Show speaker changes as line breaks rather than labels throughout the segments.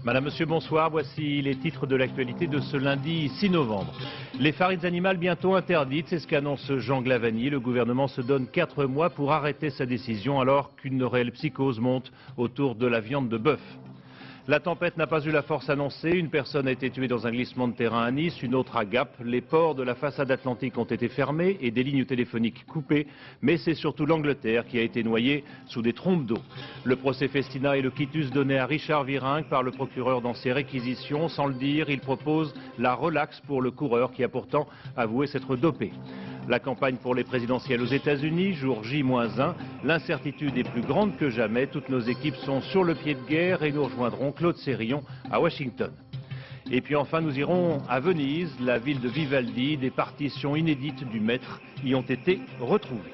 Madame, Monsieur, bonsoir. Voici les titres de l'actualité de ce lundi 6 novembre. Les farines animales bientôt interdites, c'est ce qu'annonce Jean Glavany. Le gouvernement se donne 4 mois pour arrêter sa décision alors qu'une réelle psychose monte autour de la viande de bœuf. La tempête n'a pas eu la force annoncée. Une personne a été tuée dans un glissement de terrain à Nice, une autre à Gap. Les ports de la façade atlantique ont été fermés et des lignes téléphoniques coupées. Mais c'est surtout l'Angleterre qui a été noyée sous des trompes d'eau. Le procès Festina est le quitus donné à Richard Virenque par le procureur dans ses réquisitions. Sans le dire, il propose la relaxe pour le coureur qui a pourtant avoué s'être dopé. La campagne pour les présidentielles aux États-Unis, jour J-1, l'incertitude est plus grande que jamais. Toutes nos équipes sont sur le pied de guerre et nous rejoindrons Claude Sérillon à Washington. Et puis enfin, nous irons à Venise, la ville de Vivaldi. Des partitions inédites du maître y ont été retrouvées.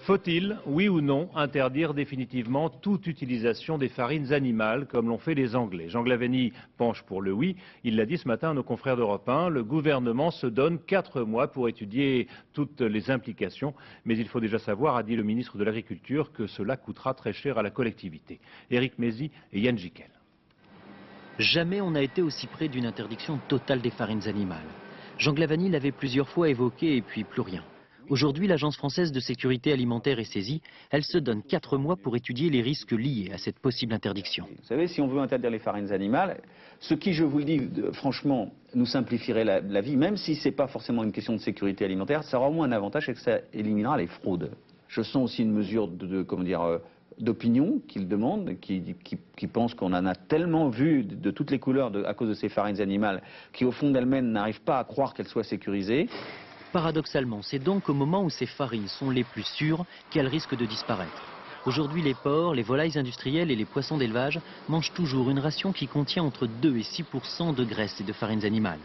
Faut-il, oui ou non, interdire définitivement toute utilisation des farines animales, comme l'ont fait les Anglais? Jean Glavany penche pour le oui. Il l'a dit ce matin à nos confrères d'Europe 1. Le gouvernement se donne 4 mois pour étudier toutes les implications. Mais il faut déjà savoir, a dit le ministre de l'Agriculture, que cela coûtera très cher à la collectivité. Éric Mézy et Yann Jiquel.
Jamais on n'a été aussi près d'une interdiction totale des farines animales. Jean Glavany l'avait plusieurs fois évoqué et puis plus rien. Aujourd'hui, l'Agence française de sécurité alimentaire est saisie. Elle se donne 4 mois pour étudier les risques liés à cette possible interdiction.
Vous savez, si on veut interdire les farines animales, ce qui, je vous le dis, franchement, nous simplifierait la vie, même si ce n'est pas forcément une question de sécurité alimentaire, ça aura au moins un avantage, c'est que ça éliminera les fraudes. Je sens aussi une mesure d'opinion qu'ils demandent, qui pensent qu'on en a tellement vu de toutes les couleurs à cause de ces farines animales, qui au fond d'elles-mêmes n'arrivent pas à croire qu'elles soient sécurisées.
Paradoxalement, c'est donc au moment où ces farines sont les plus sûres qu'elles risquent de disparaître. Aujourd'hui, les porcs, les volailles industrielles et les poissons d'élevage mangent toujours une ration qui contient entre 2 et 6% de graisse et de farines animales.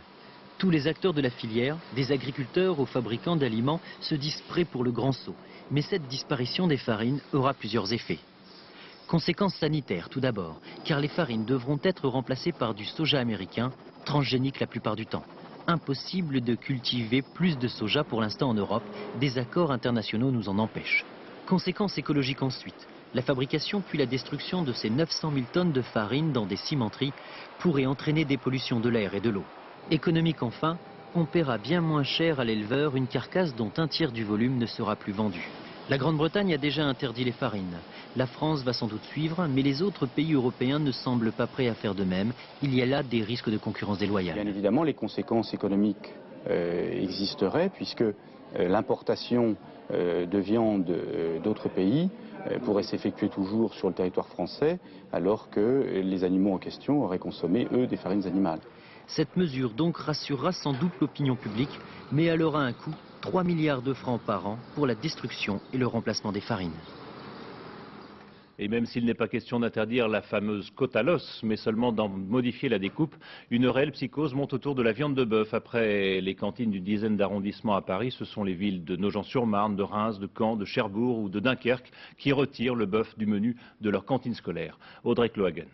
Tous les acteurs de la filière, des agriculteurs aux fabricants d'aliments, se disent prêts pour le grand saut. Mais cette disparition des farines aura plusieurs effets. Conséquences sanitaires tout d'abord, car les farines devront être remplacées par du soja américain, transgénique la plupart du temps. Impossible de cultiver plus de soja pour l'instant en Europe, des accords internationaux nous en empêchent. Conséquences écologiques ensuite. La fabrication puis la destruction de ces 900 000 tonnes de farine dans des cimenteries pourrait entraîner des pollutions de l'air et de l'eau. Économique enfin, on paiera bien moins cher à l'éleveur une carcasse dont un tiers du volume ne sera plus vendu. La Grande-Bretagne a déjà interdit les farines. La France va sans doute suivre, mais les autres pays européens ne semblent pas prêts à faire de même. Il y a là des risques de concurrence déloyale.
Bien évidemment, les conséquences économiques existeraient, puisque l'importation de viande d'autres pays pourrait s'effectuer toujours sur le territoire français, alors que les animaux en question auraient consommé, eux, des farines animales.
Cette mesure donc rassurera sans doute l'opinion publique, mais elle aura un coût, 3 milliards de francs par an pour la destruction et le remplacement des farines.
Et même s'il n'est pas question d'interdire la fameuse côte à l'os, mais seulement d'en modifier la découpe, une réelle psychose monte autour de la viande de bœuf. Après les cantines d'une dizaine d'arrondissements à Paris, ce sont les villes de Nogent-sur-Marne, de Reims, de Caen, de Cherbourg ou de Dunkerque qui retirent le bœuf du menu de leur cantine scolaire. Audrey Clohagen.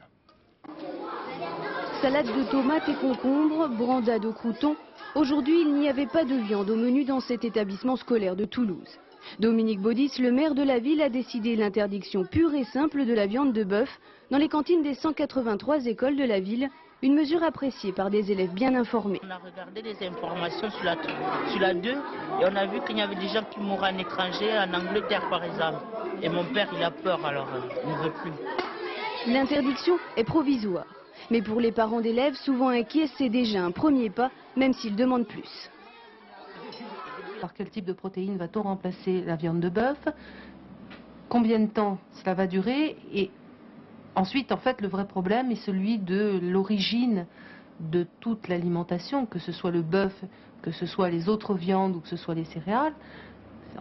Salade de tomates et concombres, brandade au crouton. Aujourd'hui, il n'y avait pas de viande au menu dans cet établissement scolaire de Toulouse. Dominique Baudis, le maire de la ville, a décidé l'interdiction pure et simple de la viande de bœuf dans les cantines des 183 écoles de la ville, une mesure appréciée par des élèves bien informés.
On a regardé les informations sur la 2 et on a vu qu'il y avait des gens qui mouraient en étranger, en Angleterre par exemple. Et mon père, il a peur, alors il ne veut plus.
L'interdiction est provisoire. Mais pour les parents d'élèves, souvent inquiets, c'est déjà un premier pas, même s'ils demandent plus.
Par quel type de protéines va-t-on remplacer la viande de bœuf? Combien de temps cela va durer? Et ensuite, en fait, le vrai problème est celui de l'origine de toute l'alimentation, que ce soit le bœuf, que ce soit les autres viandes ou que ce soit les céréales.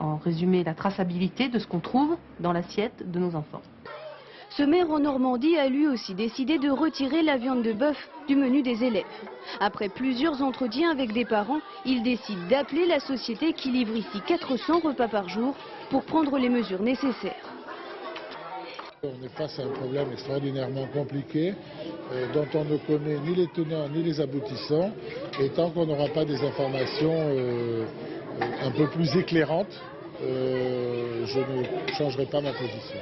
En résumé, la traçabilité de ce qu'on trouve dans l'assiette de nos enfants.
Ce maire en Normandie a lui aussi décidé de retirer la viande de bœuf du menu des élèves. Après plusieurs entretiens avec des parents, il décide d'appeler la société qui livre ici 400 repas par jour pour prendre les mesures nécessaires.
On est face à un problème extraordinairement compliqué dont on ne connaît ni les tenants ni les aboutissants. Et tant qu'on n'aura pas des informations un peu plus éclairante, je ne changerai pas ma position.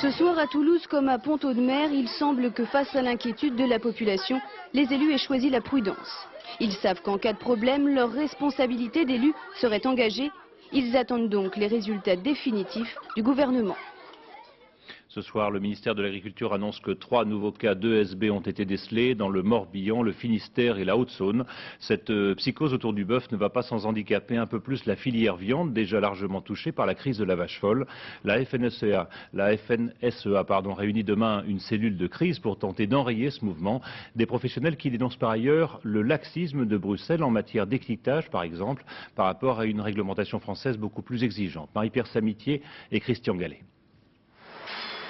Ce soir à Toulouse comme à Pont-Audemer, il semble que face à l'inquiétude de la population, les élus aient choisi la prudence. Ils savent qu'en cas de problème, leur responsabilité d'élus serait engagée. Ils attendent donc les résultats définitifs du gouvernement.
Ce soir, le ministère de l'Agriculture annonce que 3 nouveaux cas d'ESB ont été décelés dans le Morbihan, le Finistère et la Haute-Saône. Cette psychose autour du bœuf ne va pas sans handicaper un peu plus la filière viande, déjà largement touchée par la crise de la vache folle. La FNSEA réunit demain une cellule de crise pour tenter d'enrayer ce mouvement. Des professionnels qui dénoncent par ailleurs le laxisme de Bruxelles en matière d'étiquetage, par exemple, par rapport à une réglementation française beaucoup plus exigeante. Marie-Pierre Samitier et Christian Gallet.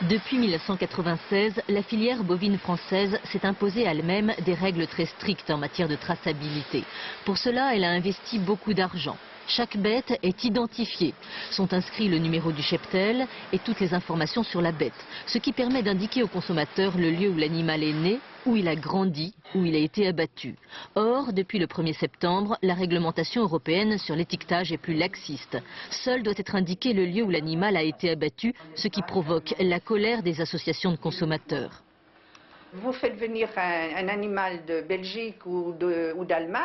Depuis 1996, la filière bovine française s'est imposée à elle-même des règles très strictes en matière de traçabilité. Pour cela, elle a investi beaucoup d'argent. Chaque bête est identifiée. Sont inscrits le numéro du cheptel et toutes les informations sur la bête, ce qui permet d'indiquer au consommateur le lieu où l'animal est né, où il a grandi, où il a été abattu. Or, depuis le 1er septembre, la réglementation européenne sur l'étiquetage est plus laxiste. Seul doit être indiqué le lieu où l'animal a été abattu, ce qui provoque la colère des associations de consommateurs.
Vous faites venir un animal de Belgique ou d'Allemagne,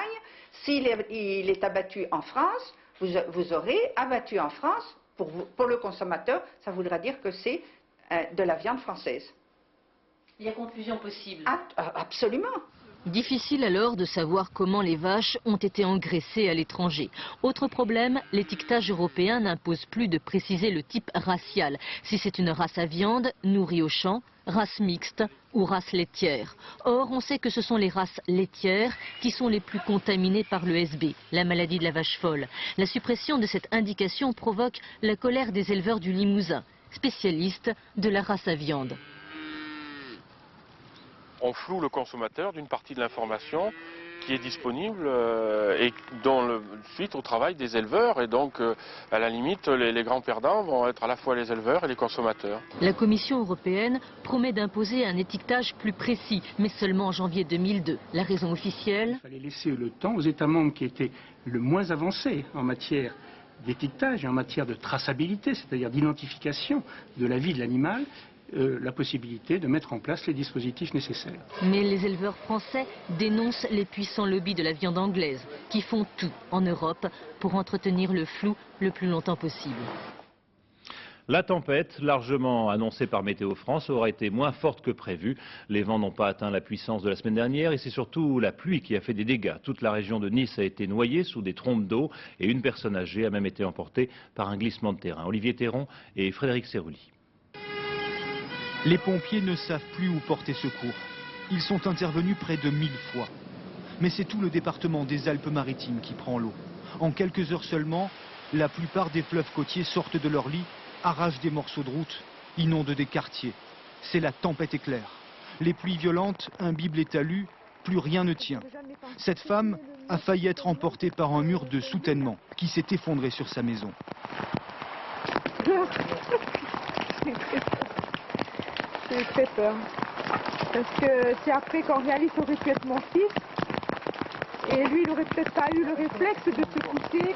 s'il est abattu en France, vous aurez abattu en France, pour le consommateur, ça voudra dire que c'est de la viande française.
Il y a confusion possible.
Absolument.
Difficile alors de savoir comment les vaches ont été engraissées à l'étranger. Autre problème, l'étiquetage européen n'impose plus de préciser le type racial. Si c'est une race à viande, nourrie au champ, race mixte ou race laitière. Or, on sait que ce sont les races laitières qui sont les plus contaminées par le SB, la maladie de la vache folle. La suppression de cette indication provoque la colère des éleveurs du Limousin, spécialistes de la race à viande.
On floue le consommateur d'une partie de l'information qui est disponible et suite au travail des éleveurs. Et donc, à la limite, les grands perdants vont être à la fois les éleveurs et les consommateurs.
La Commission européenne promet d'imposer un étiquetage plus précis, mais seulement en janvier 2002. La raison officielle ?
Il fallait laisser le temps aux États membres qui étaient le moins avancés en matière d'étiquetage et en matière de traçabilité, c'est-à-dire d'identification de la vie de l'animal, la possibilité de mettre en place les dispositifs nécessaires.
Mais les éleveurs français dénoncent les puissants lobbies de la viande anglaise qui font tout en Europe pour entretenir le flou le plus longtemps possible.
La tempête, largement annoncée par Météo France, aura été moins forte que prévu. Les vents n'ont pas atteint la puissance de la semaine dernière et c'est surtout la pluie qui a fait des dégâts. Toute la région de Nice a été noyée sous des trompes d'eau et une personne âgée a même été emportée par un glissement de terrain. Olivier Théron et Frédéric Serruli.
Les pompiers ne savent plus où porter secours. Ils sont intervenus près de 1000 fois. Mais c'est tout le département des Alpes-Maritimes qui prend l'eau. En quelques heures seulement, la plupart des fleuves côtiers sortent de leur lit, arrachent des morceaux de route, inondent des quartiers. C'est la tempête éclair. Les pluies violentes imbibent les talus, plus rien ne tient. Cette femme a failli être emportée par un mur de soutènement qui s'est effondré sur sa maison.
J'ai très peur. Parce que c'est après qu'en réalité, ça aurait pu être mon fils. Et lui, il n'aurait peut-être pas eu le réflexe de se pousser.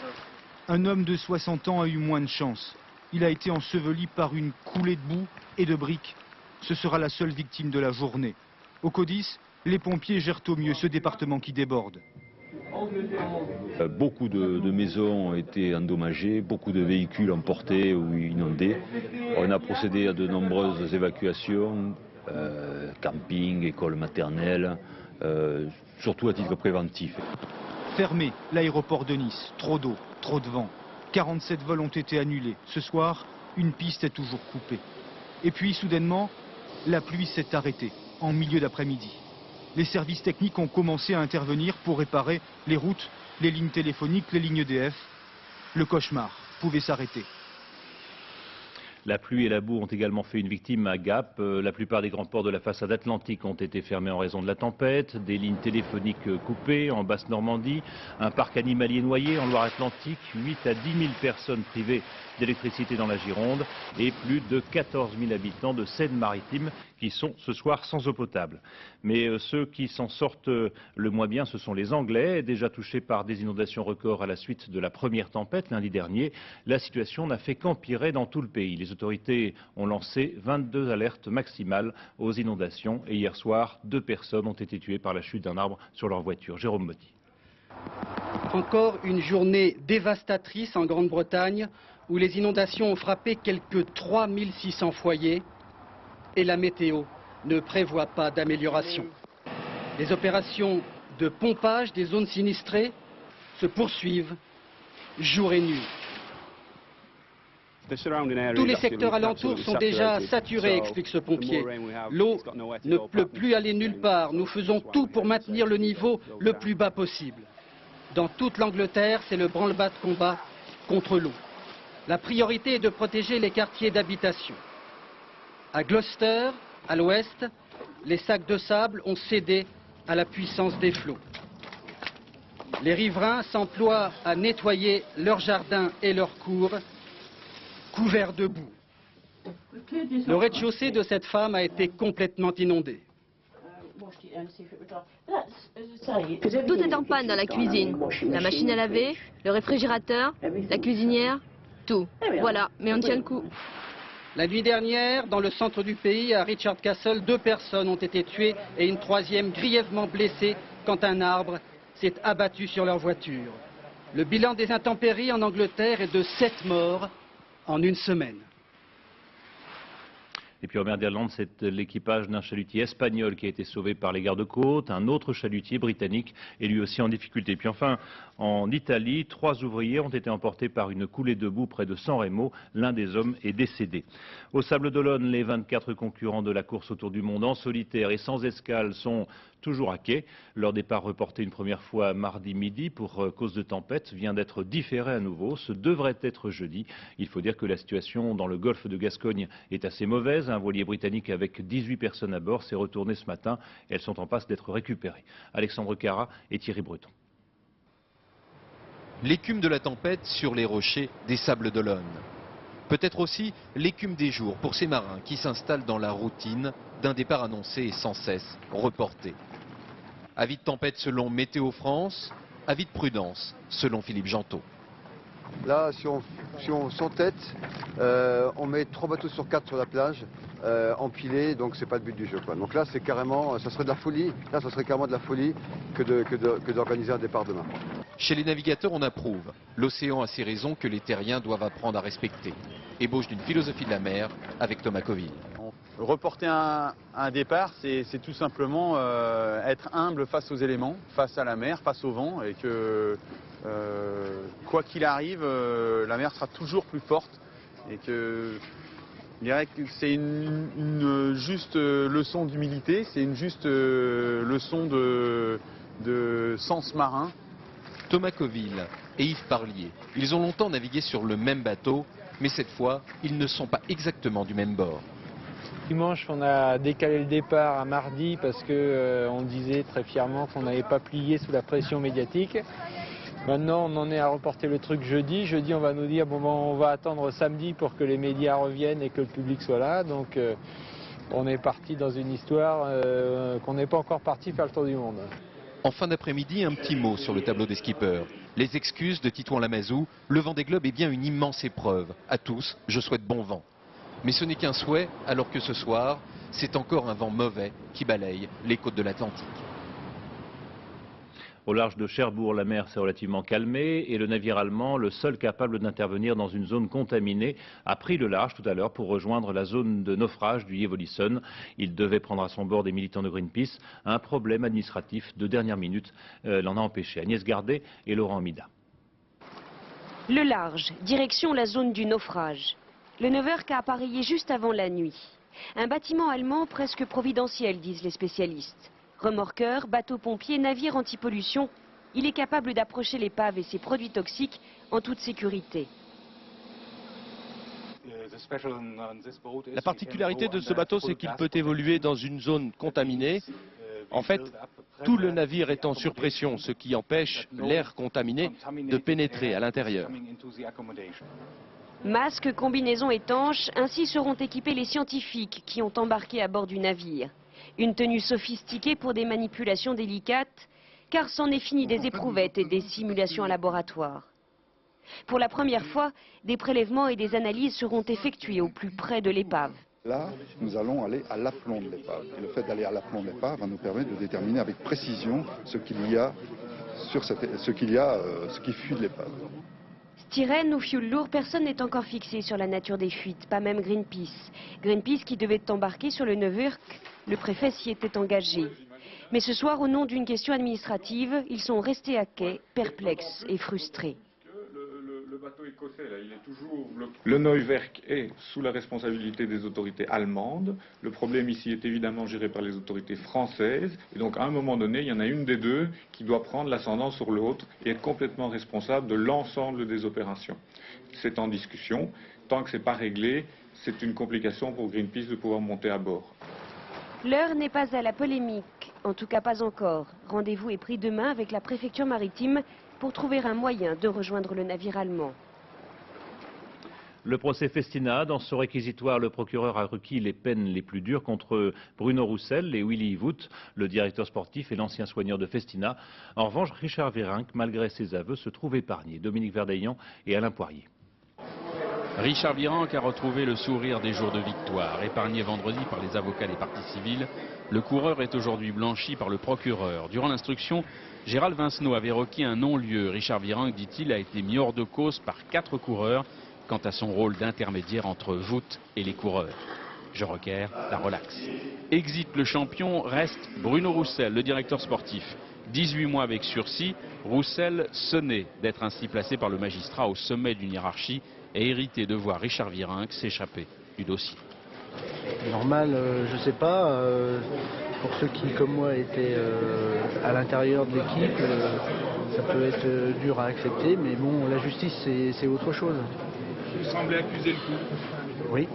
Un homme de 60 ans a eu moins de chance. Il a été enseveli par une coulée de boue et de briques. Ce sera la seule victime de la journée. Au CODIS, les pompiers gèrent au mieux ce département qui déborde.
Beaucoup de maisons ont été endommagées, beaucoup de véhicules emportés ou inondés. On a procédé à de nombreuses évacuations, camping, écoles maternelles, surtout à titre préventif.
Fermé, l'aéroport de Nice, trop d'eau, trop de vent. 47 vols ont été annulés. Ce soir, une piste est toujours coupée. Et puis, soudainement, la pluie s'est arrêtée, en milieu d'après-midi. Les services techniques ont commencé à intervenir pour réparer les routes, les lignes téléphoniques, les lignes EDF. Le cauchemar pouvait s'arrêter.
La pluie et la boue ont également fait une victime à Gap. La plupart des grands ports de la façade atlantique ont été fermés en raison de la tempête. Des lignes téléphoniques coupées en Basse-Normandie. Un parc animalier noyé en Loire-Atlantique. 8 à 10 000 personnes privées d'électricité dans la Gironde. Et plus de 14 000 habitants de Seine-Maritime qui sont ce soir sans eau potable. Mais ceux qui s'en sortent le moins bien, ce sont les Anglais, déjà touchés par des inondations records à la suite de la première tempête lundi dernier. La situation n'a fait qu'empirer dans tout le pays. Les autorités ont lancé 22 alertes maximales aux inondations et hier soir, 2 personnes ont été tuées par la chute d'un arbre sur leur voiture. Jérôme Motti.
Encore une journée dévastatrice en Grande-Bretagne où les inondations ont frappé quelques 3600 foyers et la météo ne prévoit pas d'amélioration. Les opérations de pompage des zones sinistrées se poursuivent jour et nuit. Tous les secteurs alentours sont déjà saturés, explique ce pompier. L'eau ne peut plus aller nulle part. Nous faisons tout pour maintenir le niveau le plus bas possible. Dans toute l'Angleterre, c'est le branle-bas de combat contre l'eau. La priorité est de protéger les quartiers d'habitation. À Gloucester, à l'ouest, les sacs de sable ont cédé à la puissance des flots. Les riverains s'emploient à nettoyer leurs jardins et leurs cours, couverts de boue. Le rez-de-chaussée de cette femme a été complètement inondé.
Tout est en panne dans la cuisine. La machine à laver, le réfrigérateur, la cuisinière, tout. Voilà, mais on tient le coup.
La nuit dernière, dans le centre du pays, à Richard Castle, 2 personnes ont été tuées et une 3e grièvement blessée quand un arbre s'est abattu sur leur voiture. Le bilan des intempéries en Angleterre est de 7 morts en une semaine.
Et puis en mer d'Irlande, c'est l'équipage d'un chalutier espagnol qui a été sauvé par les gardes-côtes. Un autre chalutier britannique est lui aussi en difficulté. Puis enfin, en Italie, 3 ouvriers ont été emportés par une coulée de boue près de San Remo. L'un des hommes est décédé. Au Sables-d'Olonne, les 24 concurrents de la course autour du monde en solitaire et sans escale sont toujours à quai. Leur départ reporté une première fois mardi midi pour cause de tempête vient d'être différé à nouveau. Ce devrait être jeudi. Il faut dire que la situation dans le golfe de Gascogne est assez mauvaise. Un voilier britannique avec 18 personnes à bord s'est retourné ce matin et elles sont en passe d'être récupérées. Alexandre Cara et Thierry Breton.
L'écume de la tempête sur les rochers des Sables-d'Olonne. Peut-être aussi l'écume des jours pour ces marins qui s'installent dans la routine d'un départ annoncé et sans cesse reporté. Avis de tempête selon Météo France, avis de prudence selon Philippe Gentot.
Là, si on s'entête, on met 3 bateaux sur 4 sur la plage, empilés, donc c'est pas le but du jeu, quoi. Donc là, c'est carrément, ça serait de la folie. Là, ça serait carrément de la folie que d'organiser un départ demain.
Chez les navigateurs, on approuve. L'océan a ses raisons que les terriens doivent apprendre à respecter. Ébauche d'une philosophie de la mer avec Thomas Coville.
Reporter un départ, c'est tout simplement être humble face aux éléments, face à la mer, face au vent, et que quoi qu'il arrive, la mer sera toujours plus forte, et que je dirais que c'est une juste leçon d'humilité, c'est une juste leçon de sens marin.
Thomas Coville et Yves Parlier, ils ont longtemps navigué sur le même bateau, mais cette fois, ils ne sont pas exactement du même bord.
Dimanche, on a décalé le départ à mardi parce qu'on disait très fièrement qu'on n'avait pas plié sous la pression médiatique. Maintenant, on en est à reporter le truc jeudi. Jeudi, on va nous dire bon, on va attendre samedi pour que les médias reviennent et que le public soit là. Donc, on est parti dans une histoire qu'on n'est pas encore parti faire le tour du monde.
En fin d'après-midi, un petit mot sur le tableau des skippers. Les excuses de Titouan Lamazou, le Vendée Globe est bien une immense épreuve. À tous, je souhaite bon vent. Mais ce n'est qu'un souhait, alors que ce soir, c'est encore un vent mauvais qui balaye les côtes de l'Atlantique.
Au large de Cherbourg, la mer s'est relativement calmée et le navire allemand, le seul capable d'intervenir dans une zone contaminée, a pris le large tout à l'heure pour rejoindre la zone de naufrage du Evolison. Il devait prendre à son bord des militants de Greenpeace. Un problème administratif de dernière minute l'en a empêché. Agnès Gardet et Laurent Mida.
Le large, direction la zone du naufrage. Le 9h a appareillé juste avant la nuit. Un bâtiment allemand presque providentiel, disent les spécialistes. Remorqueur, bateau-pompier, navire anti-pollution, il est capable d'approcher l'épave et ses produits toxiques en toute sécurité.
La particularité de ce bateau, c'est qu'il peut évoluer dans une zone contaminée. En fait, tout le navire est en surpression, ce qui empêche l'air contaminé de pénétrer à l'intérieur.
Masques, combinaisons étanches, ainsi seront équipés les scientifiques qui ont embarqué à bord du navire. Une tenue sophistiquée pour des manipulations délicates, car c'en est fini des éprouvettes et des simulations en laboratoire. Pour la première fois, des prélèvements et des analyses seront effectués au plus près de l'épave.
Là, nous allons aller à l'aplomb de l'épave. Et le fait d'aller à l'aplomb de l'épave va nous permettre de déterminer avec précision ce qu'il y a, ce qui fuit de l'épave.
Styrène ou fioul lourd, personne n'est encore fixé sur la nature des fuites, pas même Greenpeace. Greenpeace qui devait embarquer sur le Neuwirk, le préfet s'y était engagé. Mais ce soir, au nom d'une question administrative, ils sont restés à quai, perplexes et frustrés.
Le bateau écossais, là, il est toujours bloqué. Le Neuwirk est sous la responsabilité des autorités allemandes. Le problème ici est évidemment géré par les autorités françaises. Et donc, à un moment donné, il y en a une des deux qui doit prendre l'ascendant sur l'autre et être complètement responsable de l'ensemble des opérations. C'est en discussion. Tant que ce n'est pas réglé, c'est une complication pour Greenpeace de pouvoir monter à bord.
L'heure n'est pas à la polémique, en tout cas pas encore. Rendez-vous est pris demain avec la préfecture maritime pour trouver un moyen de rejoindre le navire allemand.
Le procès Festina, dans ce réquisitoire, le procureur a requis les peines les plus dures contre Bruno Roussel et Willy Voet, le directeur sportif et l'ancien soigneur de Festina. En revanche, Richard Virenque, malgré ses aveux, se trouve épargné. Dominique Verdeillan et Alain Poirier.
Richard Virenque a retrouvé le sourire des jours de victoire. Épargné vendredi par les avocats des parties civiles, le coureur est aujourd'hui blanchi par le procureur. Durant l'instruction, Gérald Vincenot avait requis un non-lieu. Richard Virenque, dit-il, a été mis hors de cause par 4 coureurs quant à son rôle d'intermédiaire entre Voet et les coureurs. Je requiers la relaxe. Exit le champion, reste Bruno Roussel, le directeur sportif. 18 mois avec sursis, Roussel sonnait d'être ainsi placé par le magistrat au sommet d'une hiérarchie et hérité de voir Richard Virenque s'échapper du dossier.
Normal, je sais pas. Pour ceux qui, comme moi, étaient à l'intérieur de l'équipe, ça peut être dur à accepter, mais bon, la justice, c'est autre chose.
Vous semblez accuser le coup.
Oui.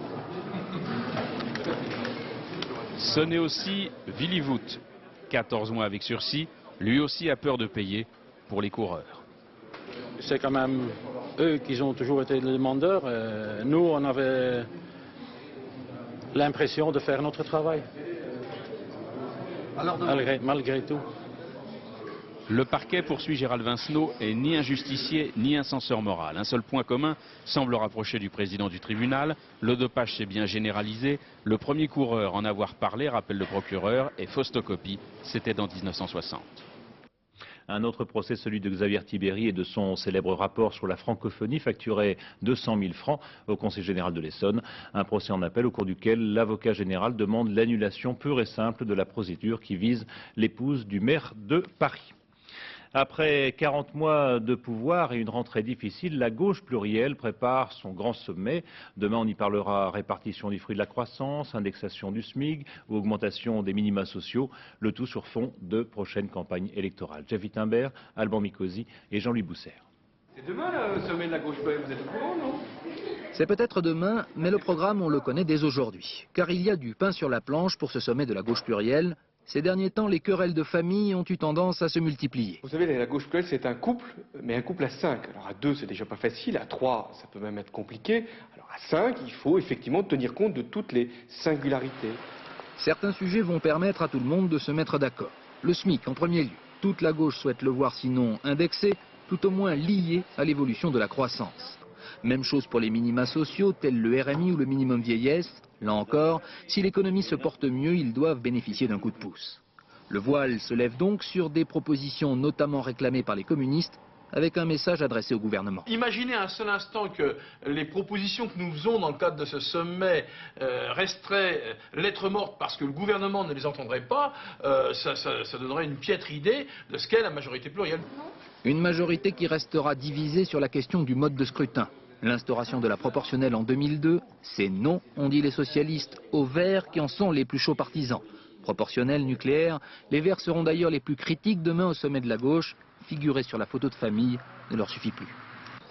Sonné aussi Willy Voet, 14 mois avec sursis, lui aussi a peur de payer pour les coureurs.
C'est quand même eux qui ont toujours été les demandeurs. Nous, on avait l'impression de faire notre travail. Malgré tout.
Le parquet poursuit Gérald Vincenot et ni un justicier ni un censeur moral. Un seul point commun semble rapprocher du président du tribunal. Le dopage s'est bien généralisé. Le premier coureur en avoir parlé, rappelle le procureur, est Faustocopie. C'était dans 1960.
Un autre procès, celui de Xavier Tibéri et de son célèbre rapport sur la francophonie, facturé 200 000 francs au Conseil général de l'Essonne. Un procès en appel au cours duquel l'avocat général demande l'annulation pure et simple de la procédure qui vise l'épouse du maire de Paris. Après 40 mois de pouvoir et une rentrée difficile, la gauche plurielle prépare son grand sommet. Demain, on y parlera répartition du fruit de la croissance, indexation du SMIC ou augmentation des minima sociaux, le tout sur fond de prochaines campagnes électorales. Jeff Wittenberg, Alban Mikosi et Jean-Louis Bousser.
C'est demain le sommet de la gauche plurielle, vous êtes au courant, non ?
C'est peut-être demain, mais le programme, on le connaît dès aujourd'hui. Car il y a du pain sur la planche pour ce sommet de la gauche plurielle. Ces derniers temps, les querelles de famille ont eu tendance à se multiplier.
Vous savez, la gauche plurielle, c'est un couple, mais un couple à 5. Alors à 2, c'est déjà pas facile. À 3, ça peut même être compliqué. Alors à 5, il faut effectivement tenir compte de toutes les singularités.
Certains sujets vont permettre à tout le monde de se mettre d'accord. Le SMIC en premier lieu. Toute la gauche souhaite le voir sinon indexé, tout au moins lié à l'évolution de la croissance. Même chose pour les minima sociaux, tels le RMI ou le minimum vieillesse. Là encore, si l'économie se porte mieux, ils doivent bénéficier d'un coup de pouce. Le voile se lève donc sur des propositions notamment réclamées par les communistes, avec un message adressé au gouvernement.
Imaginez un seul instant que les propositions que nous faisons dans le cadre de ce sommet resteraient lettres mortes parce que le gouvernement ne les entendrait pas, ça donnerait une piètre idée de ce qu'est la majorité plurielle.
Une majorité qui restera divisée sur la question du mode de scrutin. L'instauration de la proportionnelle en 2002, c'est non, ont dit les socialistes, aux Verts qui en sont les plus chauds partisans. Proportionnelle, nucléaire, les Verts seront d'ailleurs les plus critiques demain au sommet de la gauche. Figurer sur la photo de famille ne leur suffit plus.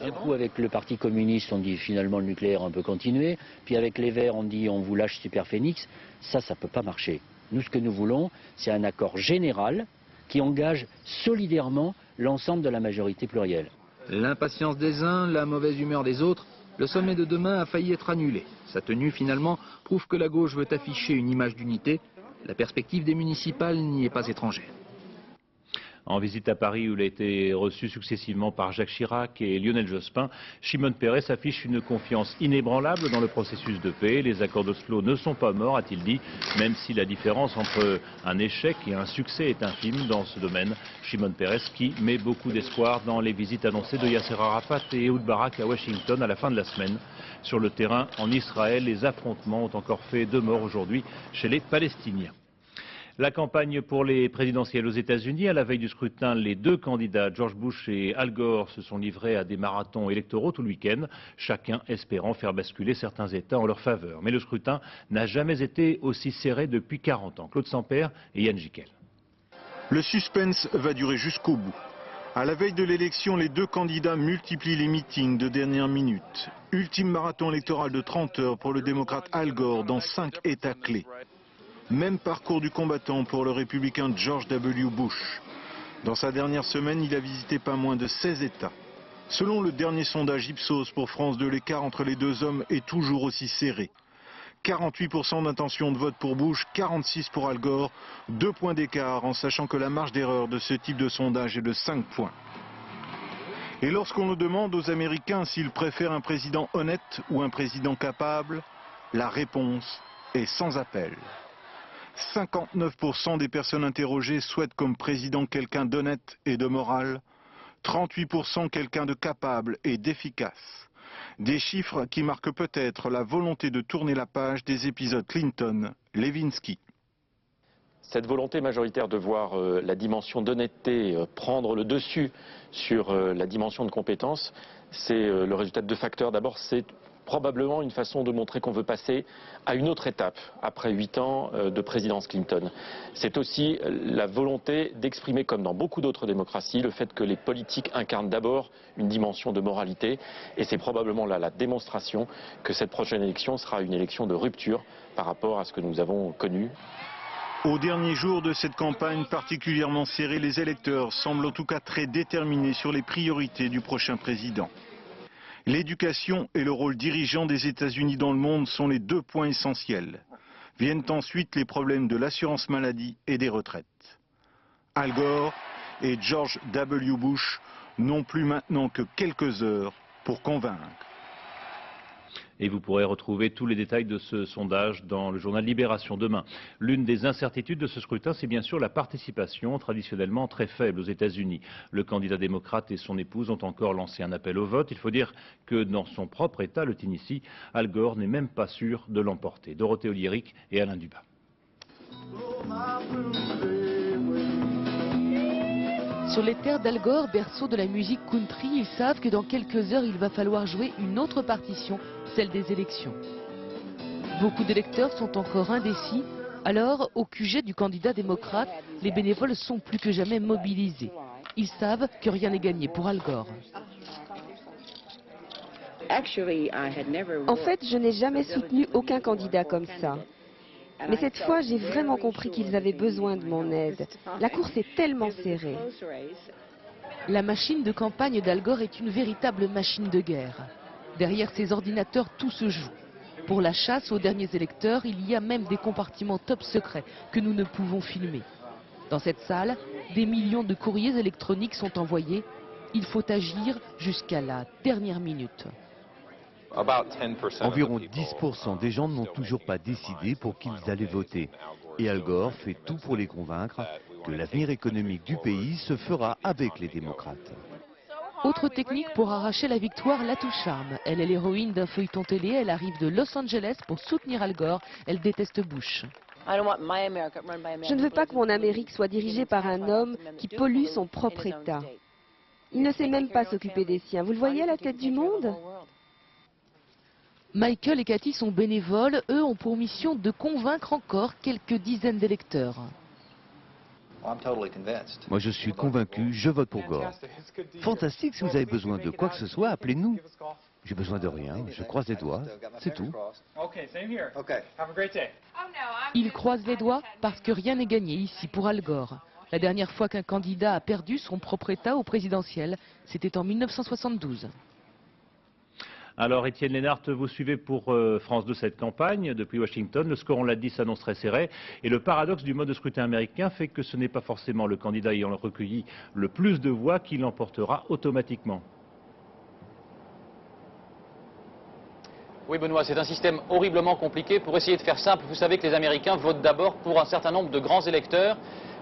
Un coup avec le Parti communiste, on dit finalement le nucléaire on peut continuer. Puis avec les Verts, on dit on vous lâche Superphénix. Ça ne peut pas marcher. Nous, ce que nous voulons, c'est un accord général qui engage solidairement l'ensemble de la majorité plurielle.
L'impatience des uns, la mauvaise humeur des autres, Le sommet de demain a failli être annulé. Sa tenue, finalement, prouve que la gauche veut afficher une image d'unité. La perspective des municipales n'y est pas étrangère.
En visite à Paris où il a été reçu successivement par Jacques Chirac et Lionel Jospin, Shimon Peres affiche une confiance inébranlable dans le processus de paix. Les accords d'Oslo ne sont pas morts, a-t-il dit, même si la différence entre un échec et un succès est infime dans ce domaine. Shimon Peres qui met beaucoup d'espoir dans les visites annoncées de Yasser Arafat et Ehud Barak à Washington à la fin de la semaine. Sur le terrain, en Israël, les affrontements ont encore fait 2 morts aujourd'hui chez les Palestiniens. La campagne pour les présidentielles aux États-Unis, à la veille du scrutin, les 2 candidats, George Bush et Al Gore, se sont livrés à des marathons électoraux tout le week-end, chacun espérant faire basculer certains États en leur faveur. Mais le scrutin n'a jamais été aussi serré depuis 40 ans. Claude Sampère et Yann Jiquel.
Le suspense va durer jusqu'au bout. À la veille de l'élection, les 2 candidats multiplient les meetings de dernière minute. Ultime marathon électoral de 30 heures pour le démocrate Al Gore dans 5 États clés. Même parcours du combattant pour le républicain George W. Bush. Dans sa dernière semaine, il a visité pas moins de 16 États. Selon le dernier sondage Ipsos pour France 2, l'écart entre les 2 hommes est toujours aussi serré. 48% d'intention de vote pour Bush, 46% pour Al Gore, 2 points d'écart en sachant que la marge d'erreur de ce type de sondage est de 5 points. Et lorsqu'on nous demande aux Américains s'ils préfèrent un président honnête ou un président capable, la réponse est sans appel. 59% des personnes interrogées souhaitent comme président quelqu'un d'honnête et de moral, 38% quelqu'un de capable et d'efficace. Des chiffres qui marquent peut-être la volonté de tourner la page des épisodes Clinton-Lewinsky.
Cette volonté majoritaire de voir la dimension d'honnêteté prendre le dessus sur la dimension de compétence, c'est le résultat de 2 facteurs. D'abord, c'est probablement une façon de montrer qu'on veut passer à une autre étape après 8 ans de présidence Clinton. C'est aussi la volonté d'exprimer, comme dans beaucoup d'autres démocraties, le fait que les politiques incarnent d'abord une dimension de moralité. Et c'est probablement là la démonstration que cette prochaine élection sera une élection de rupture par rapport à ce que nous avons connu.
Au dernier jour de cette campagne particulièrement serrée, les électeurs semblent en tout cas très déterminés sur les priorités du prochain président. L'éducation et le rôle dirigeant des États-Unis dans le monde sont les 2 points essentiels. Viennent ensuite les problèmes de l'assurance maladie et des retraites. Al Gore et George W. Bush n'ont plus maintenant que quelques heures pour convaincre.
Et vous pourrez retrouver tous les détails de ce sondage dans le journal Libération demain. L'une des incertitudes de ce scrutin, c'est bien sûr la participation, traditionnellement très faible aux États-Unis. Le candidat démocrate et son épouse ont encore lancé un appel au vote. Il faut dire que dans son propre État, le Tennessee, Al Gore n'est même pas sûr de l'emporter. Dorothée Oliéric et Alain Dubas.
Sur les terres d'Al Gore, berceau de la musique country, ils savent que dans quelques heures, il va falloir jouer une autre partition, celle des élections. Beaucoup d'électeurs sont encore indécis, alors au QG du candidat démocrate, les bénévoles sont plus que jamais mobilisés. Ils savent que rien n'est gagné pour Al Gore.
En fait, je n'ai jamais soutenu aucun candidat comme ça. Mais cette fois, j'ai vraiment compris qu'ils avaient besoin de mon aide. La course est tellement serrée.
La machine de campagne d'Al Gore est une véritable machine de guerre. Derrière ces ordinateurs, tout se joue. Pour la chasse aux derniers électeurs, il y a même des compartiments top secrets que nous ne pouvons filmer. Dans cette salle, des millions de courriers électroniques sont envoyés. Il faut agir jusqu'à la dernière minute.
Environ 10% des gens n'ont toujours pas décidé pour qui ils allaient voter. Et Al Gore fait tout pour les convaincre que l'avenir économique du pays se fera avec les démocrates.
Autre technique pour arracher la victoire, Latu Charme. Elle est l'héroïne d'un feuilleton télé. Elle arrive de Los Angeles pour soutenir Al Gore. Elle déteste Bush.
Je ne veux pas que mon Amérique soit dirigée par un homme qui pollue son propre État. Il ne sait même pas s'occuper des siens. Vous le voyez à la tête du monde ?
Michael et Cathy sont bénévoles. Eux ont pour mission de convaincre encore quelques dizaines d'électeurs.
Moi je suis convaincu, je vote pour Gore. Fantastique, si vous avez besoin de quoi que ce soit, appelez-nous. J'ai besoin de rien, je croise les doigts, c'est tout.
Il croise les doigts parce que rien n'est gagné ici pour Al Gore. La dernière fois qu'un candidat a perdu son propre État au présidentiel, c'était en 1972.
Alors Étienne Lénart, vous suivez pour France 2 cette campagne depuis Washington. Le score, on l'a dit, s'annonce très serré. Et le paradoxe du mode de scrutin américain fait que ce n'est pas forcément le candidat ayant recueilli le plus de voix qui l'emportera automatiquement.
Oui Benoît, c'est un système horriblement compliqué. Pour essayer de faire simple, vous savez que les Américains votent d'abord pour un certain nombre de grands électeurs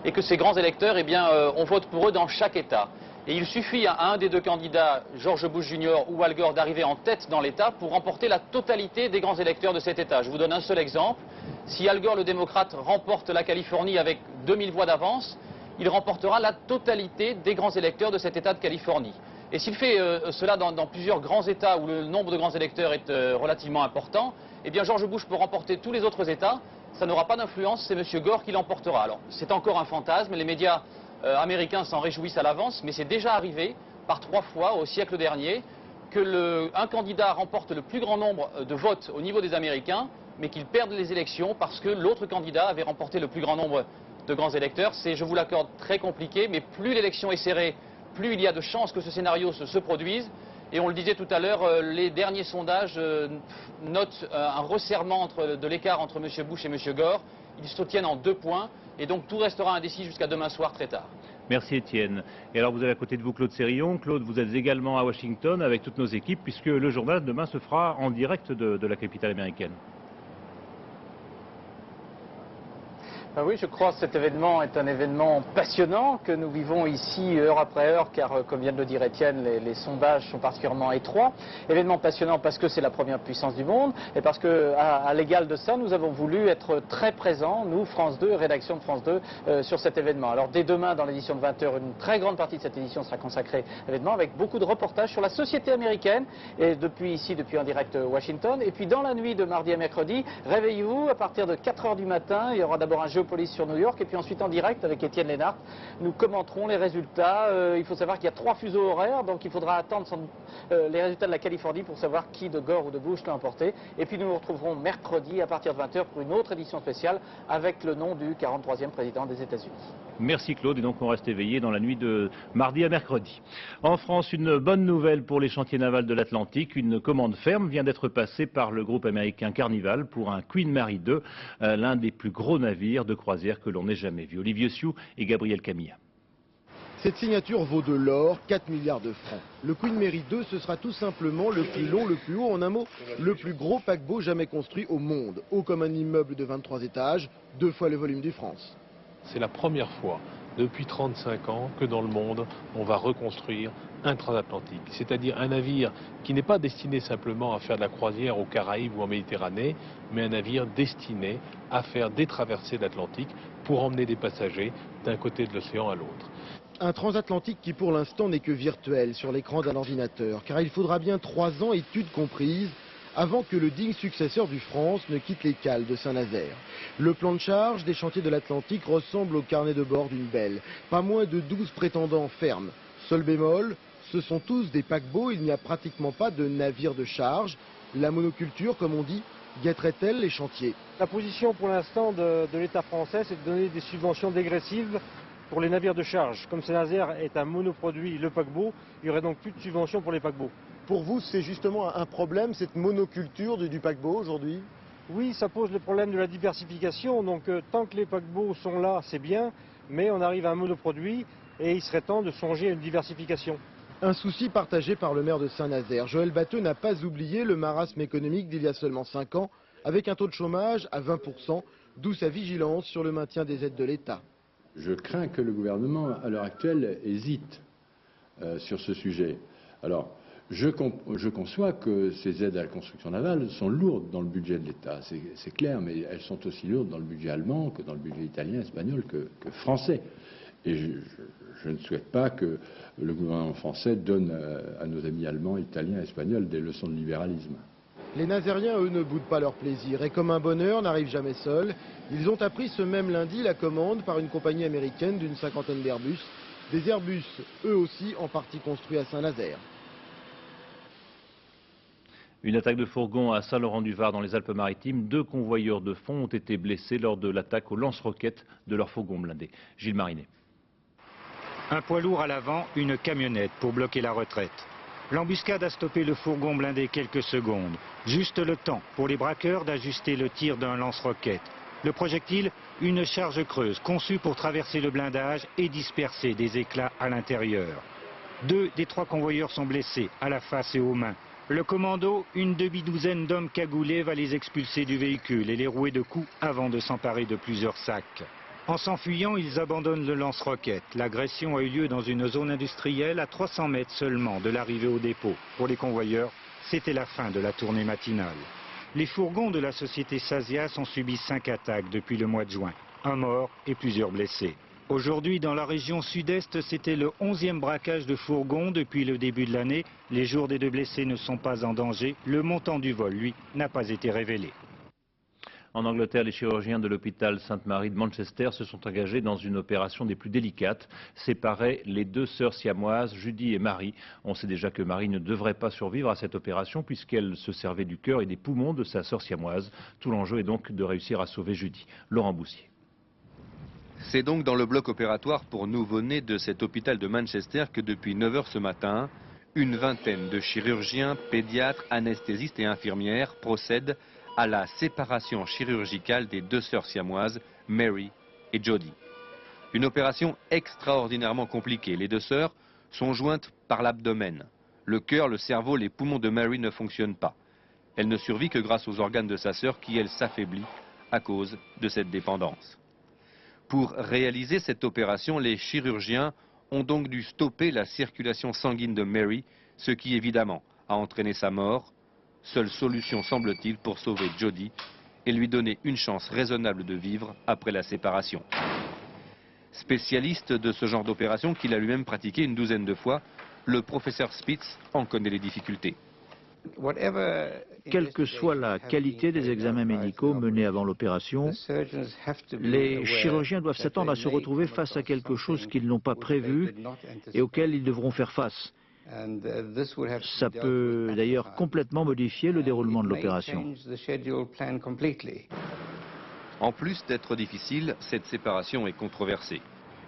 et que ces grands électeurs, eh bien, on vote pour eux dans chaque État. Et il suffit à un des deux candidats, George Bush Jr. ou Al Gore, d'arriver en tête dans l'État pour remporter la totalité des grands électeurs de cet État. Je vous donne un seul exemple. Si Al Gore, le démocrate, remporte la Californie avec 2000 voix d'avance, il remportera la totalité des grands électeurs de cet État de Californie. Et s'il fait cela dans plusieurs grands États où le nombre de grands électeurs est relativement important, eh bien George Bush peut remporter tous les autres États. Ça n'aura pas d'influence, c'est M. Gore qui l'emportera. Alors c'est encore un fantasme, les médias américains s'en réjouissent à l'avance, mais c'est déjà arrivé par 3 fois au siècle dernier que un candidat remporte le plus grand nombre de votes au niveau des Américains, mais qu'il perde les élections parce que l'autre candidat avait remporté le plus grand nombre de grands électeurs. C'est, je vous l'accorde, très compliqué, mais plus l'élection est serrée, plus il y a de chances que ce scénario se produise. Et on le disait tout à l'heure, les derniers sondages notent un resserrement de l'écart entre M. Bush et M. Gore. Ils se tiennent en 2 points et donc tout restera indécis jusqu'à demain soir très tard.
Merci Étienne. Et alors vous avez à côté de vous Claude Sérillon. Claude, vous êtes également à Washington avec toutes nos équipes puisque le journal demain se fera en direct de la capitale américaine.
Ben oui, je crois que cet événement est un événement passionnant que nous vivons ici heure après heure, car comme vient de le dire Étienne, les sondages sont particulièrement étroits. Événement passionnant parce que c'est la première puissance du monde et parce qu'à l'égal de ça, nous avons voulu être très présents, nous, France 2, rédaction de France 2, sur cet événement. Alors dès demain, dans l'édition de 20h, une très grande partie de cette édition sera consacrée à l'événement avec beaucoup de reportages sur la société américaine et depuis en direct Washington. Et puis dans la nuit de mardi à mercredi, réveillez-vous à partir de 4h du matin, il y aura d'abord un jeu police sur New York et puis ensuite en direct avec Étienne Lénart nous commenterons les résultats. Il faut savoir qu'il y a 3 fuseaux horaires, donc il faudra attendre les résultats de la Californie pour savoir qui de Gore ou de Bush l'a emporté. Et puis nous nous retrouverons mercredi à partir de 20h pour une autre édition spéciale avec le nom du 43e président des États-Unis.
Merci Claude, et donc on reste éveillé dans la nuit de mardi à mercredi. En France, une bonne nouvelle pour les chantiers navals de l'Atlantique. Une commande ferme vient d'être passée par le groupe américain Carnival pour un Queen Mary 2, l'un des plus gros navires de croisière que l'on ait jamais vu. Olivier Sioux et Gabriel Camilla.
Cette signature vaut de l'or, 4 milliards de francs. Le Queen Mary 2, ce sera tout simplement le plus long, le plus haut, en un mot, le plus gros paquebot jamais construit au monde. Haut comme un immeuble de 23 étages, 2 fois le volume du France.
C'est la première fois depuis 35 ans que dans le monde, on va reconstruire un transatlantique. C'est-à-dire un navire qui n'est pas destiné simplement à faire de la croisière aux Caraïbes ou en Méditerranée, mais un navire destiné à faire des traversées de l'Atlantique pour emmener des passagers d'un côté de l'océan à l'autre.
Un transatlantique qui pour l'instant n'est que virtuel sur l'écran d'un ordinateur, car il faudra bien 3 ans, études comprises, avant que le digne successeur du France ne quitte les cales de Saint-Nazaire. Le plan de charge des chantiers de l'Atlantique ressemble au carnet de bord d'une belle. Pas moins de 12 prétendants fermes. Seul bémol, ce sont tous des paquebots, il n'y a pratiquement pas de navires de charge. La monoculture, comme on dit, guetterait-elle les chantiers?
La position pour l'instant de l'État français, c'est de donner des subventions dégressives pour les navires de charge. Comme Saint-Nazaire est un monoproduit, le paquebot, il n'y aurait donc plus de subventions pour les paquebots.
Pour vous, c'est justement un problème, cette monoculture du paquebot aujourd'hui?
Oui, ça pose le problème de la diversification. Donc tant que les paquebots sont là, c'est bien, mais on arrive à un monoproduit et il serait temps de songer à une diversification.
Un souci partagé par le maire de Saint-Nazaire. Joël Batteux n'a pas oublié le marasme économique d'il y a seulement 5 ans, avec un taux de chômage à 20%, d'où sa vigilance sur le maintien des aides de l'État.
Je crains que le gouvernement, à l'heure actuelle, hésite sur ce sujet. Alors, je conçois que ces aides à la construction navale sont lourdes dans le budget de l'État, c'est clair, mais elles sont aussi lourdes dans le budget allemand que dans le budget italien, espagnol, que français. Et je ne souhaite pas que le gouvernement français donne à nos amis allemands, italiens, espagnols des leçons de libéralisme.
Les Nazériens, eux, ne boudent pas leur plaisir et comme un bonheur n'arrive jamais seul, ils ont appris ce même lundi la commande par une compagnie américaine d'une 50aine d'Airbus. Des Airbus, eux aussi, en partie construits à Saint-Nazaire.
Une attaque de fourgon à Saint-Laurent-du-Var dans les Alpes-Maritimes. 2 convoyeurs de fonds ont été blessés lors de l'attaque au lance-roquettes de leur fourgon blindé. Gilles Marinet.
Un poids lourd à l'avant, une camionnette pour bloquer la retraite.
L'embuscade a stoppé le fourgon blindé quelques secondes. Juste le temps pour les braqueurs d'ajuster le tir d'un lance-roquette. Le projectile, une charge creuse conçue pour traverser le blindage et disperser des éclats à l'intérieur. 2 des 3 convoyeurs sont blessés, à la face et aux mains. Le commando, une demi-douzaine d'hommes cagoulés, va les expulser du véhicule et les rouer de coups avant de s'emparer de plusieurs sacs. En s'enfuyant, ils abandonnent le lance-roquette. L'agression a eu lieu dans une zone industrielle à 300 mètres seulement de l'arrivée au dépôt. Pour les convoyeurs, c'était la fin de la tournée matinale. Les fourgons de la société Sasias ont subi 5 attaques depuis le mois de juin. 1 mort et plusieurs blessés. Aujourd'hui, dans la région sud-est, c'était le 11e braquage de fourgons depuis le début de l'année. Les jours des 2 blessés ne sont pas en danger. Le montant du vol, lui, n'a pas été révélé.
En Angleterre, les chirurgiens de l'hôpital Sainte-Marie de Manchester se sont engagés dans une opération des plus délicates, séparer les 2 sœurs siamoises, Judy et Marie. On sait déjà que Marie ne devrait pas survivre à cette opération puisqu'elle se servait du cœur et des poumons de sa sœur siamoise. Tout l'enjeu est donc de réussir à sauver Judy. Laurent Boussier.
C'est donc dans le bloc opératoire pour nouveau-nés de cet hôpital de Manchester que depuis 9 h ce matin, une vingtaine de chirurgiens, pédiatres, anesthésistes et infirmières procèdent à la séparation chirurgicale des 2 sœurs siamoises, Mary et Jodie. Une opération extraordinairement compliquée. Les 2 sœurs sont jointes par l'abdomen. Le cœur, le cerveau, les poumons de Mary ne fonctionnent pas. Elle ne survit que grâce aux organes de sa sœur qui, elle, s'affaiblit à cause de cette dépendance. Pour réaliser cette opération, les chirurgiens ont donc dû stopper la circulation sanguine de Mary, ce qui évidemment a entraîné sa mort. Seule solution, semble-t-il, pour sauver Jodie et lui donner une chance raisonnable de vivre après la séparation. Spécialiste de ce genre d'opération qu'il a lui-même pratiqué une 12aine de fois, le professeur Spitz en connaît les difficultés.
Quelle que soit la qualité des examens médicaux menés avant l'opération, les chirurgiens doivent s'attendre à se retrouver face à quelque chose qu'ils n'ont pas prévu et auquel ils devront faire face. Ça peut d'ailleurs complètement modifier le déroulement de l'opération.
En plus d'être difficile, cette séparation est controversée.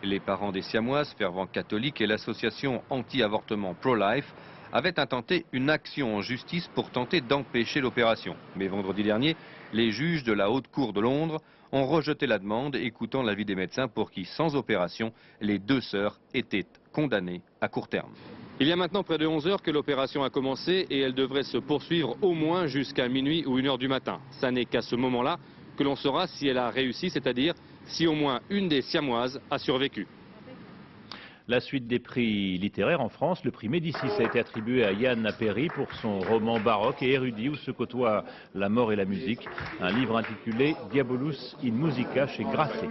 Les parents des Siamoises, fervents catholiques, et l'association anti-avortement Pro-Life avaient intenté une action en justice pour tenter d'empêcher l'opération. Mais vendredi dernier, les juges de la Haute Cour de Londres ont rejeté la demande, écoutant l'avis des médecins pour qui, sans opération, les 2 sœurs étaient condamnées à court terme. Il y a maintenant près de 11 h que l'opération a commencé et elle devrait se poursuivre au moins jusqu'à minuit ou 1 h du matin. Ça n'est qu'à ce moment-là que l'on saura si elle a réussi, c'est-à-dire si au moins une des Siamoises a survécu.
La suite des prix littéraires en France, le prix Médicis a été attribué à Yann Appéry pour son roman baroque et érudit où se côtoient la mort et la musique, un livre intitulé Diabolus in Musica chez Grasset.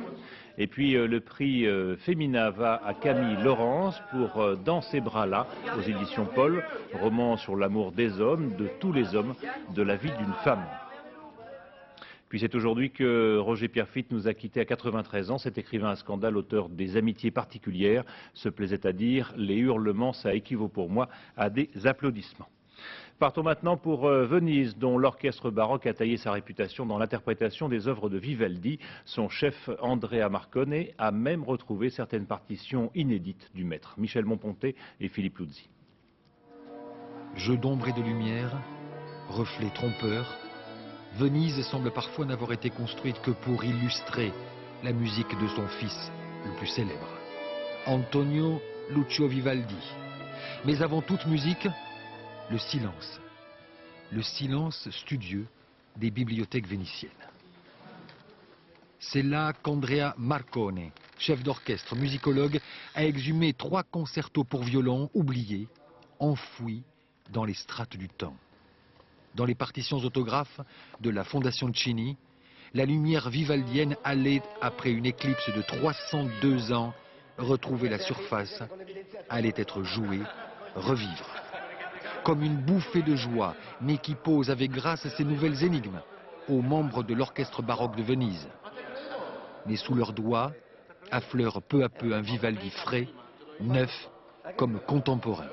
Et puis le prix Femina va à Camille Laurence pour Dans ces bras-là aux éditions Paul, roman sur l'amour des hommes, de tous les hommes, de la vie d'une femme. Puis c'est aujourd'hui que Roger Pierrefitte nous a quittés à 93 ans. Cet écrivain à scandale, auteur des Amitiés particulières, se plaisait à dire « Les hurlements, ça équivaut pour moi à des applaudissements ». Partons maintenant pour Venise, dont l'orchestre baroque a taillé sa réputation dans l'interprétation des œuvres de Vivaldi. Son chef Andrea Marcone a même retrouvé certaines partitions inédites du maître. Michel Monponté et Philippe Luzzi.
Jeu d'ombre et de lumière, reflets trompeurs, Venise semble parfois n'avoir été construite que pour illustrer la musique de son fils le plus célèbre, Antonio Lucio Vivaldi. Mais avant toute musique, le silence studieux des bibliothèques vénitiennes. C'est là qu'Andrea Marcone, chef d'orchestre, musicologue, a exhumé 3 concertos pour violon oubliés, enfouis dans les strates du temps. Dans les partitions autographes de la Fondation Cini, la lumière vivaldienne allait, après une éclipse de 302 ans, retrouver la surface, allait être jouée, revivre. Comme une bouffée de joie, mais qui pose avec grâce ces nouvelles énigmes aux membres de l'orchestre baroque de Venise. Mais sous leurs doigts, affleure peu à peu un Vivaldi frais, neuf comme contemporain.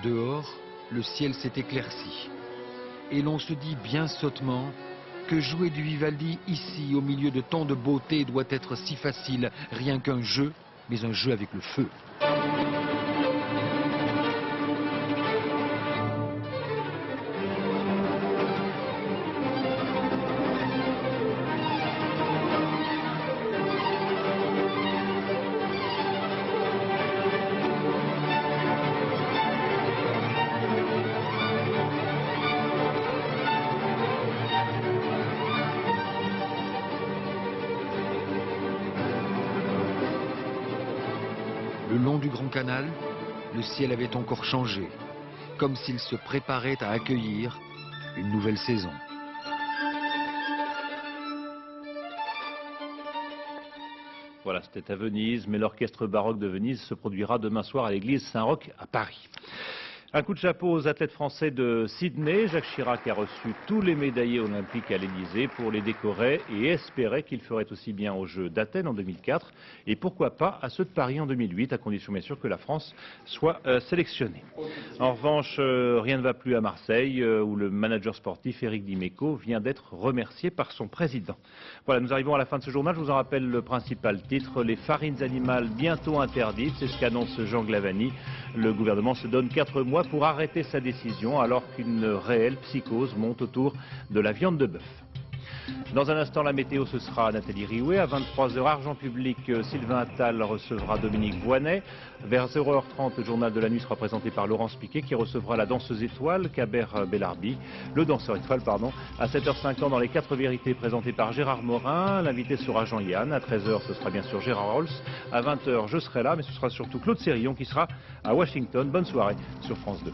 Dehors, le ciel s'est éclairci. Et l'on se dit bien sottement que jouer du Vivaldi ici, au milieu de tant de beauté, doit être si facile, rien qu'un jeu, mais un jeu avec le feu. Le long du Grand Canal, le ciel avait encore changé, comme s'il se préparait à accueillir une nouvelle saison.
Voilà, c'était à Venise, mais l'orchestre baroque de Venise se produira demain soir à l'église Saint-Roch à Paris. Un coup de chapeau aux athlètes français de Sydney. Jacques Chirac a reçu tous les médaillés olympiques à l'Élysée pour les décorer et espérait qu'ils feraient aussi bien aux Jeux d'Athènes en 2004 et pourquoi pas à ceux de Paris en 2008, à condition bien sûr que la France soit sélectionnée. En revanche, rien ne va plus à Marseille où le manager sportif Éric Dimeco vient d'être remercié par son président. Voilà, nous arrivons à la fin de ce journal. Je vous en rappelle le principal titre. Les farines animales bientôt interdites, c'est ce qu'annonce Jean Glavany. Le gouvernement se donne 4 mois pour arrêter sa décision alors qu'une réelle psychose monte autour de la viande de bœuf. Dans un instant, la météo, ce sera Nathalie Riouet. À 23h, Argent Public, Sylvain Attal recevra Dominique Voynet. Vers 0h30, le journal de la nuit sera présenté par Laurence Piquet qui recevra la danseuse étoile, Kaber Bellarbi, le danseur étoile, pardon. À 7h50, dans les 4 vérités présentées par Gérard Morin, l'invité sera Jean-Yann. À 13h, ce sera bien sûr Gérard Rolls. À 20h, je serai là, mais ce sera surtout Claude Sérillon qui sera à Washington. Bonne soirée sur France 2.